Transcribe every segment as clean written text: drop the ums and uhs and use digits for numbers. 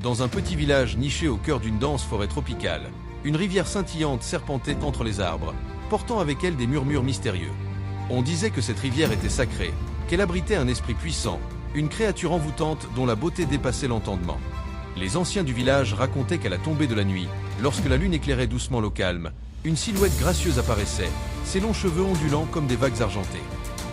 Dans un petit village niché au cœur d'une dense forêt tropicale, une rivière scintillante serpentait entre les arbres, portant avec elle des murmures mystérieux. On disait que cette rivière était sacrée, qu'elle abritait un esprit puissant, une créature envoûtante dont la beauté dépassait l'entendement. Les anciens du village racontaient qu'à la tombée de la nuit, lorsque la lune éclairait doucement l'eau calme, une silhouette gracieuse apparaissait, ses longs cheveux ondulants comme des vagues argentées.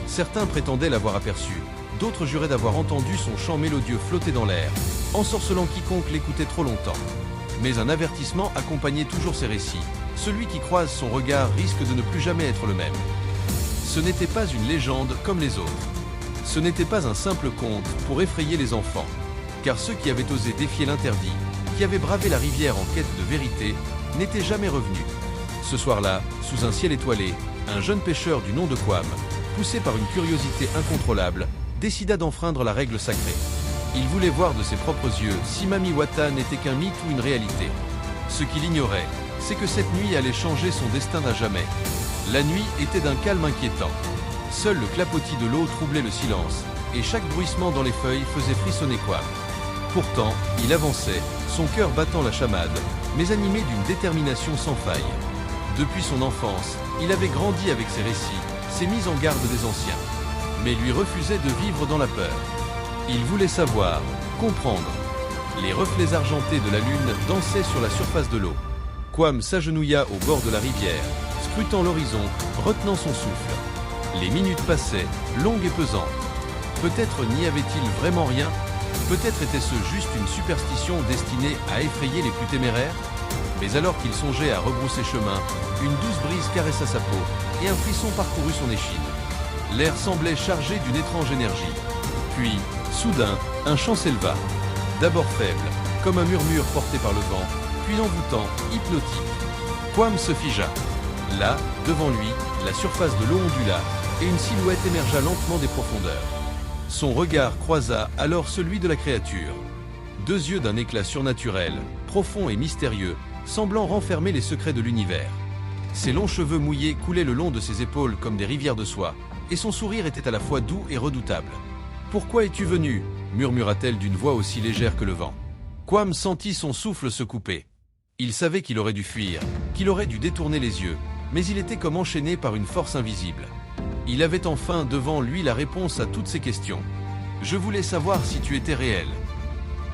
Certains prétendaient l'avoir aperçue, d'autres juraient d'avoir entendu son chant mélodieux flotter dans l'air, ensorcelant quiconque l'écoutait trop longtemps. Mais un avertissement accompagnait toujours ces récits. Celui qui croise son regard risque de ne plus jamais être le même. Ce n'était pas une légende comme les autres. Ce n'était pas un simple conte pour effrayer les enfants. Car ceux qui avaient osé défier l'interdit, qui avaient bravé la rivière en quête de vérité, n'étaient jamais revenus. Ce soir-là, sous un ciel étoilé, un jeune pêcheur du nom de Kwam, poussé par une curiosité incontrôlable, décida d'enfreindre la règle sacrée. Il voulait voir de ses propres yeux si Mami Wata n'était qu'un mythe ou une réalité. Ce qu'il ignorait, c'est que cette nuit allait changer son destin à jamais. La nuit était d'un calme inquiétant. Seul le clapotis de l'eau troublait le silence, et chaque bruissement dans les feuilles faisait frissonner Kwam. Pourtant, il avançait, son cœur battant la chamade, mais animé d'une détermination sans faille. Depuis son enfance, il avait grandi avec ses récits, ses mises en garde des anciens. Mais lui refusait de vivre dans la peur. Il voulait savoir, comprendre. Les reflets argentés de la lune dansaient sur la surface de l'eau. Kwam s'agenouilla au bord de la rivière, scrutant l'horizon, retenant son souffle. Les minutes passaient, longues et pesantes. Peut-être n'y avait-il vraiment rien? Peut-être était-ce juste une superstition destinée à effrayer les plus téméraires? Mais alors qu'il songeait à rebrousser chemin, une douce brise caressa sa peau, et un frisson parcourut son échine. L'air semblait chargé d'une étrange énergie. Puis, soudain, un chant s'éleva. D'abord faible, comme un murmure porté par le vent, puis envoûtant, hypnotique. Kwam se figea. Là, devant lui, la surface de l'eau ondula, et une silhouette émergea lentement des profondeurs. Son regard croisa alors celui de la créature. Deux yeux d'un éclat surnaturel, profond et mystérieux, semblant renfermer les secrets de l'univers. Ses longs cheveux mouillés coulaient le long de ses épaules comme des rivières de soie, et son sourire était à la fois doux et redoutable. « Pourquoi es-tu venu » murmura-t-elle d'une voix aussi légère que le vent. Kwam sentit son souffle se couper. Il savait qu'il aurait dû fuir, qu'il aurait dû détourner les yeux, mais il était comme enchaîné par une force invisible. Il avait enfin devant lui la réponse à toutes ses questions. « Je voulais savoir si tu étais réel. »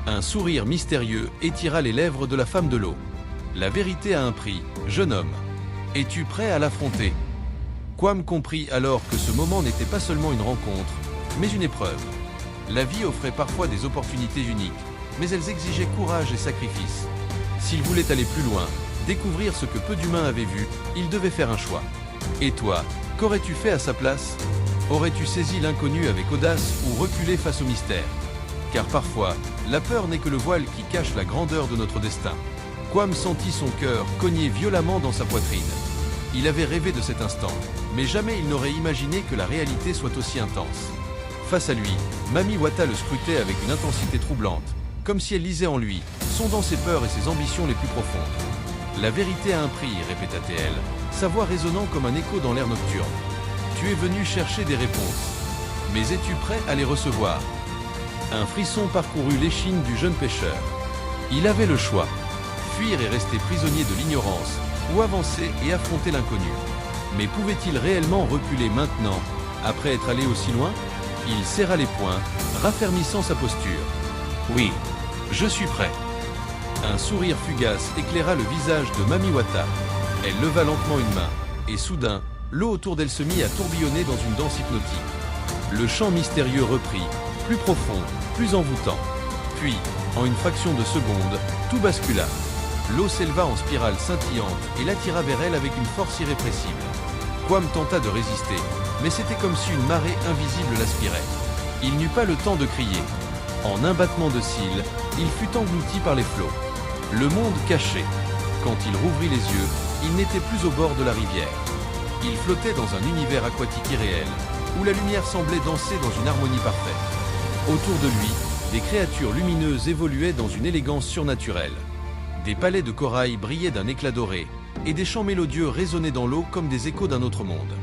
Un sourire mystérieux étira les lèvres de la femme de l'eau. « La vérité a un prix, jeune homme. Es-tu prêt à l'affronter » Kwam comprit alors que ce moment n'était pas seulement une rencontre, mais une épreuve. La vie offrait parfois des opportunités uniques, mais elles exigeaient courage et sacrifice. S'il voulait aller plus loin, découvrir ce que peu d'humains avaient vu, il devait faire un choix. Et toi, qu'aurais-tu fait à sa place? Aurais-tu saisi l'inconnu avec audace ou reculé face au mystère? Car parfois, la peur n'est que le voile qui cache la grandeur de notre destin. Kwam sentit son cœur cogner violemment dans sa poitrine. Il avait rêvé de cet instant, mais jamais il n'aurait imaginé que la réalité soit aussi intense. Face à lui, Mami Wata le scrutait avec une intensité troublante, comme si elle lisait en lui, sondant ses peurs et ses ambitions les plus profondes. « La vérité a un prix » répéta-t-elle, sa voix résonnant comme un écho dans l'air nocturne. « Tu es venu chercher des réponses. Mais es-tu prêt à les recevoir ?» Un frisson parcourut l'échine du jeune pêcheur. Il avait le choix, fuir et rester prisonnier de l'ignorance, ou avancer et affronter l'inconnu. Mais pouvait-il réellement reculer maintenant, après être allé aussi loin? Il serra les poings, raffermissant sa posture. « Oui, je suis prêt. » Un sourire fugace éclaira le visage de Mami Wata. Elle leva lentement une main, et soudain, l'eau autour d'elle se mit à tourbillonner dans une danse hypnotique. Le chant mystérieux reprit, plus profond, plus envoûtant. Puis, en une fraction de seconde, tout bascula. L'eau s'éleva en spirale scintillante et l'attira vers elle avec une force irrépressible. Kwam tenta de résister, mais c'était comme si une marée invisible l'aspirait. Il n'eut pas le temps de crier. En un battement de cils, il fut englouti par les flots. Le monde caché. Quand il rouvrit les yeux, il n'était plus au bord de la rivière. Il flottait dans un univers aquatique irréel, où la lumière semblait danser dans une harmonie parfaite. Autour de lui, des créatures lumineuses évoluaient dans une élégance surnaturelle. Des palais de corail brillaient d'un éclat doré, et des chants mélodieux résonnaient dans l'eau comme des échos d'un autre monde.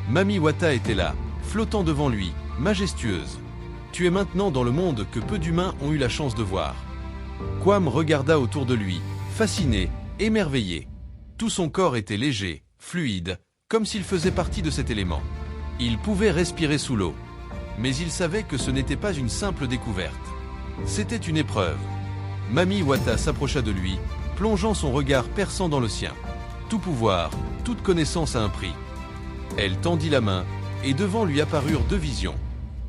Mami Wata était là, flottant devant lui, majestueuse. Tu es maintenant dans le monde que peu d'humains ont eu la chance de voir. Quam regarda autour de lui, fasciné, émerveillé. Tout son corps était léger, fluide, comme s'il faisait partie de cet élément. Il pouvait respirer sous l'eau. Mais il savait que ce n'était pas une simple découverte. C'était une épreuve. Mami Wata s'approcha de lui, plongeant son regard perçant dans le sien. Tout pouvoir, toute connaissance a un prix. Elle tendit la main, et devant lui apparurent deux visions.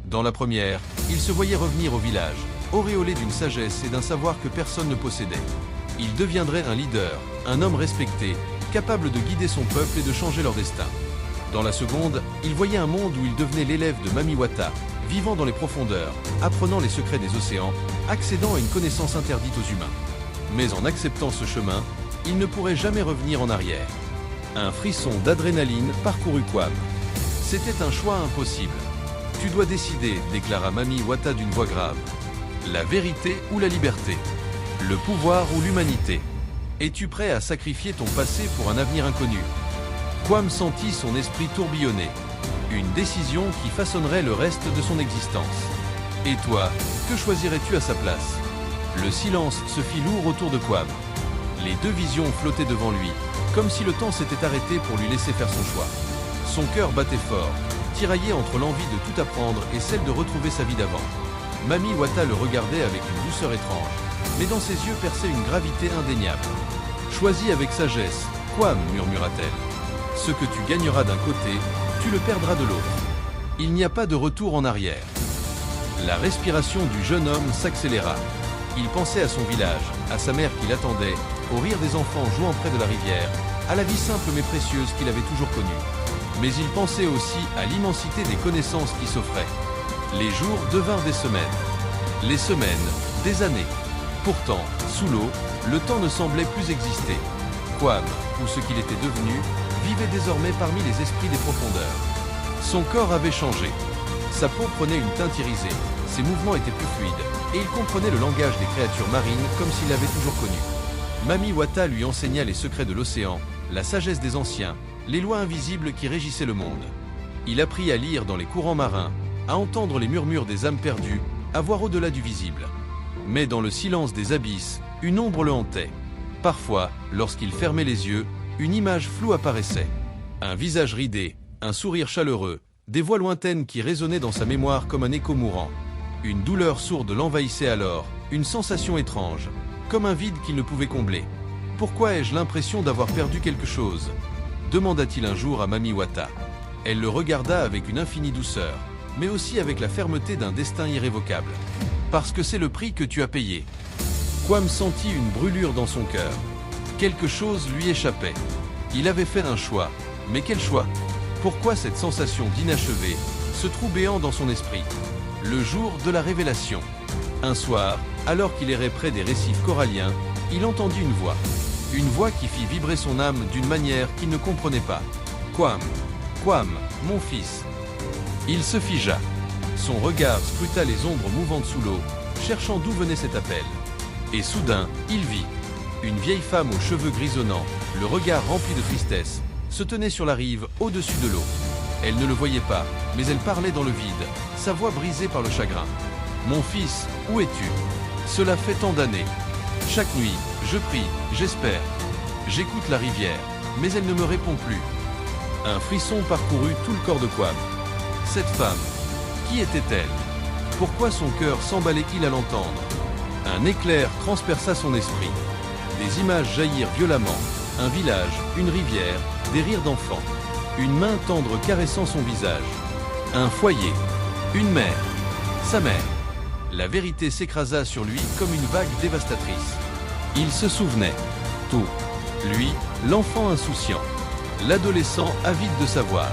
Dans la première, il se voyait revenir au village, auréolé d'une sagesse et d'un savoir que personne ne possédait. Il deviendrait un leader, un homme respecté, capable de guider son peuple et de changer leur destin. Dans la seconde, il voyait un monde où il devenait l'élève de Mami Wata, vivant dans les profondeurs, apprenant les secrets des océans, accédant à une connaissance interdite aux humains. Mais en acceptant ce chemin, il ne pourrait jamais revenir en arrière. Un frisson d'adrénaline parcourut Quam. C'était un choix impossible. Tu dois décider, déclara Mami Wata d'une voix grave. La vérité ou la liberté? Le pouvoir ou l'humanité? Es-tu prêt à sacrifier ton passé pour un avenir inconnu? Quam sentit son esprit tourbillonner. Une décision qui façonnerait le reste de son existence. Et toi, que choisirais-tu à sa place? Le silence se fit lourd autour de Quam. Les deux visions flottaient devant lui, comme si le temps s'était arrêté pour lui laisser faire son choix. Son cœur battait fort, tiraillé entre l'envie de tout apprendre et celle de retrouver sa vie d'avant. Mami Wata le regardait avec une douceur étrange, mais dans ses yeux perçait une gravité indéniable. « Choisis avec sagesse, Quam, murmura-t-elle. Ce que tu gagneras d'un côté, tu le perdras de l'autre. Il n'y a pas de retour en arrière. » La respiration du jeune homme s'accéléra. Il pensait à son village, à sa mère qui l'attendait, au rire des enfants jouant près de la rivière, à la vie simple mais précieuse qu'il avait toujours connue. Mais il pensait aussi à l'immensité des connaissances qui s'offraient. Les jours devinrent des semaines. Les semaines, des années. Pourtant, sous l'eau, le temps ne semblait plus exister. Quam, ou ce qu'il était devenu, vivait désormais parmi les esprits des profondeurs. Son corps avait changé. Sa peau prenait une teinte irisée, ses mouvements étaient plus fluides, et il comprenait le langage des créatures marines comme s'il l'avait toujours connu. Mami Wata lui enseigna les secrets de l'océan, la sagesse des anciens, les lois invisibles qui régissaient le monde. Il apprit à lire dans les courants marins, à entendre les murmures des âmes perdues, à voir au-delà du visible. Mais dans le silence des abysses, une ombre le hantait. Parfois, lorsqu'il fermait les yeux, une image floue apparaissait. Un visage ridé, un sourire chaleureux, des voix lointaines qui résonnaient dans sa mémoire comme un écho mourant. Une douleur sourde l'envahissait alors, une sensation étrange, comme un vide qu'il ne pouvait combler. « Pourquoi ai-je l'impression d'avoir perdu quelque chose ?» demanda-t-il un jour à Mami Wata. Elle le regarda avec une infinie douceur, mais aussi avec la fermeté d'un destin irrévocable. « Parce que c'est le prix que tu as payé. » Quam sentit une brûlure dans son cœur. Quelque chose lui échappait. Il avait fait un choix. Mais quel choix? Pourquoi cette sensation d'inachevé, ce trou béant dans son esprit? Le jour de la révélation. Un soir, alors qu'il errait près des récifs coralliens, il entendit une voix. Une voix qui fit vibrer son âme d'une manière qu'il ne comprenait pas. « Quam, Quam, mon fils !» Il se figea. Son regard scruta les ombres mouvantes sous l'eau, cherchant d'où venait cet appel. Et soudain, il vit. Une vieille femme aux cheveux grisonnants, le regard rempli de tristesse, se tenait sur la rive, au-dessus de l'eau. Elle ne le voyait pas, mais elle parlait dans le vide, sa voix brisée par le chagrin. « Mon fils, où es-tu? Cela fait tant d'années. Chaque nuit, je prie, j'espère. J'écoute la rivière, mais elle ne me répond plus. » Un frisson parcourut tout le corps de Quam. Cette femme, qui était-elle? Pourquoi son cœur s'emballait-il à l'entendre? Un éclair transperça son esprit. Des images jaillirent violemment. Un village, une rivière, des rires d'enfants. Une main tendre caressant son visage. Un foyer, une mère, sa mère. La vérité s'écrasa sur lui comme une vague dévastatrice. Il se souvenait. Tout. Lui, l'enfant insouciant. L'adolescent avide de savoir.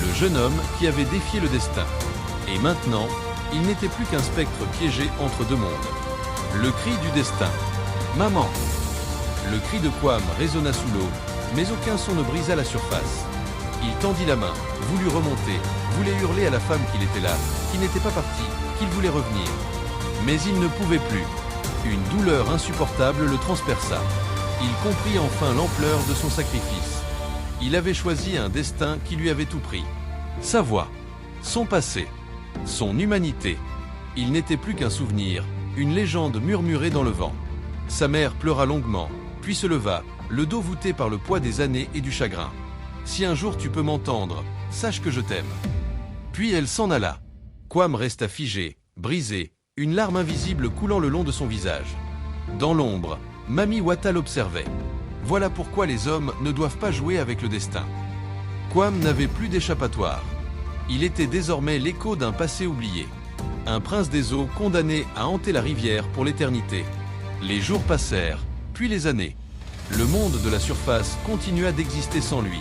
Le jeune homme qui avait défié le destin. Et maintenant, il n'était plus qu'un spectre piégé entre deux mondes. Le cri du destin. « Maman !» Le cri de Quam résonna sous l'eau, mais aucun son ne brisa la surface. Il tendit la main, voulut remonter, voulait hurler à la femme qu'il était là, qu'il n'était pas parti, qu'il voulait revenir. Mais il ne pouvait plus. Une douleur insupportable le transperça. Il comprit enfin l'ampleur de son sacrifice. Il avait choisi un destin qui lui avait tout pris. Sa voix, son passé, son humanité. Il n'était plus qu'un souvenir, une légende murmurait dans le vent. Sa mère pleura longuement, puis se leva, le dos voûté par le poids des années et du chagrin. « Si un jour tu peux m'entendre, sache que je t'aime. » Puis elle s'en alla. Quam resta figé, brisé, une larme invisible coulant le long de son visage. Dans l'ombre, Mami Wata l'observait. Voilà pourquoi les hommes ne doivent pas jouer avec le destin. Quam n'avait plus d'échappatoire. Il était désormais l'écho d'un passé oublié. Un prince des eaux condamné à hanter la rivière pour l'éternité. Les jours passèrent, puis les années. Le monde de la surface continua d'exister sans lui.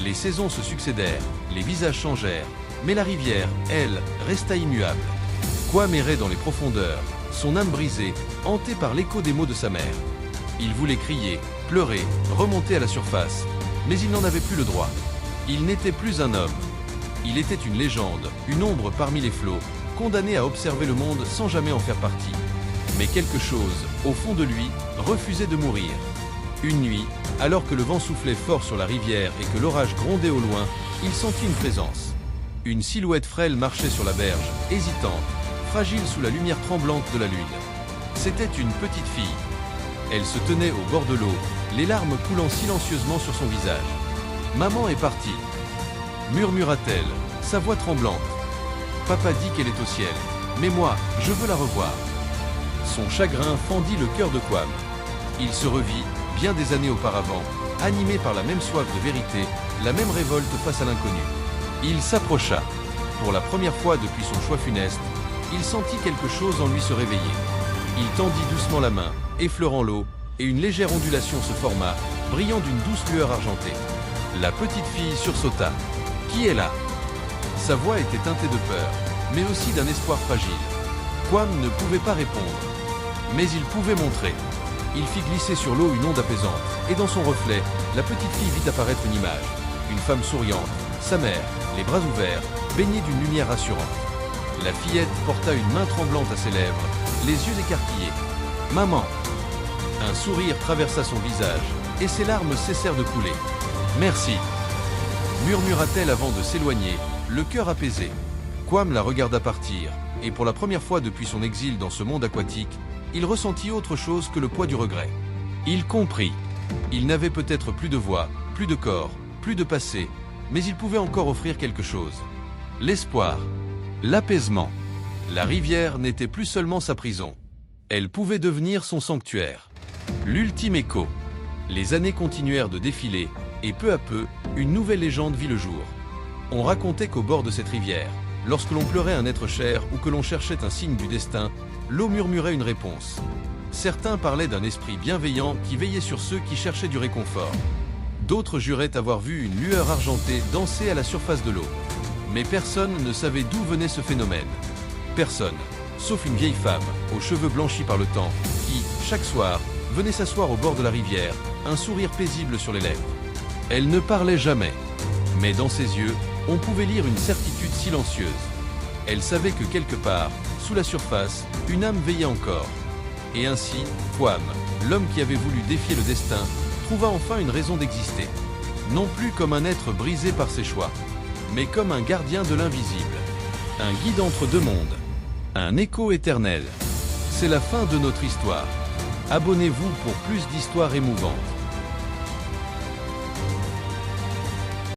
Les saisons se succédèrent, les visages changèrent, mais la rivière, elle, resta immuable. Quam errait dans les profondeurs, son âme brisée, hantée par l'écho des mots de sa mère. Il voulait crier, pleurer, remonter à la surface, mais il n'en avait plus le droit. Il n'était plus un homme. Il était une légende, une ombre parmi les flots, condamné à observer le monde sans jamais en faire partie. Mais quelque chose, au fond de lui, refusait de mourir. Une nuit, alors que le vent soufflait fort sur la rivière et que l'orage grondait au loin, il sentit une présence. Une silhouette frêle marchait sur la berge, hésitante, fragile sous la lumière tremblante de la lune. C'était une petite fille. Elle se tenait au bord de l'eau, les larmes coulant silencieusement sur son visage. « Maman est partie !» murmura-t-elle, sa voix tremblante. « Papa dit qu'elle est au ciel, mais moi, je veux la revoir. » Son chagrin fendit le cœur de Quam. Il se revit, bien des années auparavant, animé par la même soif de vérité, la même révolte face à l'inconnu. Il s'approcha. Pour la première fois depuis son choix funeste, il sentit quelque chose en lui se réveiller. Il tendit doucement la main, effleurant l'eau, et une légère ondulation se forma, brillant d'une douce lueur argentée. La petite fille sursauta. « Qui est là ?» Sa voix était teintée de peur, mais aussi d'un espoir fragile. Quam ne pouvait pas répondre, mais il pouvait montrer. Il fit glisser sur l'eau une onde apaisante, et dans son reflet, la petite fille vit apparaître une image. Une femme souriante, sa mère, les bras ouverts, baignée d'une lumière rassurante. La fillette porta une main tremblante à ses lèvres, les yeux écarquillés. « Maman !» Un sourire traversa son visage, et ses larmes cessèrent de couler. « Merci !» murmura-t-elle avant de s'éloigner, le cœur apaisé. Quam la regarda partir, et pour la première fois depuis son exil dans ce monde aquatique, il ressentit autre chose que le poids du regret. Il comprit. Il n'avait peut-être plus de voix, plus de corps, plus de passé, mais il pouvait encore offrir quelque chose. L'espoir, l'apaisement. La rivière n'était plus seulement sa prison. Elle pouvait devenir son sanctuaire. L'ultime écho. Les années continuèrent de défiler, et peu à peu, une nouvelle légende vit le jour. On racontait qu'au bord de cette rivière, lorsque l'on pleurait un être cher ou que l'on cherchait un signe du destin, l'eau murmurait une réponse. Certains parlaient d'un esprit bienveillant qui veillait sur ceux qui cherchaient du réconfort. D'autres juraient avoir vu une lueur argentée danser à la surface de l'eau. Mais personne ne savait d'où venait ce phénomène. Personne, sauf une vieille femme, aux cheveux blanchis par le temps, qui, chaque soir, venait s'asseoir au bord de la rivière, un sourire paisible sur les lèvres. Elle ne parlait jamais, mais dans ses yeux, on pouvait lire une certitude silencieuse. Elle savait que quelque part, sous la surface, une âme veillait encore. Et ainsi, Quam, l'homme qui avait voulu défier le destin, trouva enfin une raison d'exister. Non plus comme un être brisé par ses choix, mais comme un gardien de l'invisible. Un guide entre deux mondes. Un écho éternel. C'est la fin de notre histoire. Abonnez-vous pour plus d'histoires émouvantes.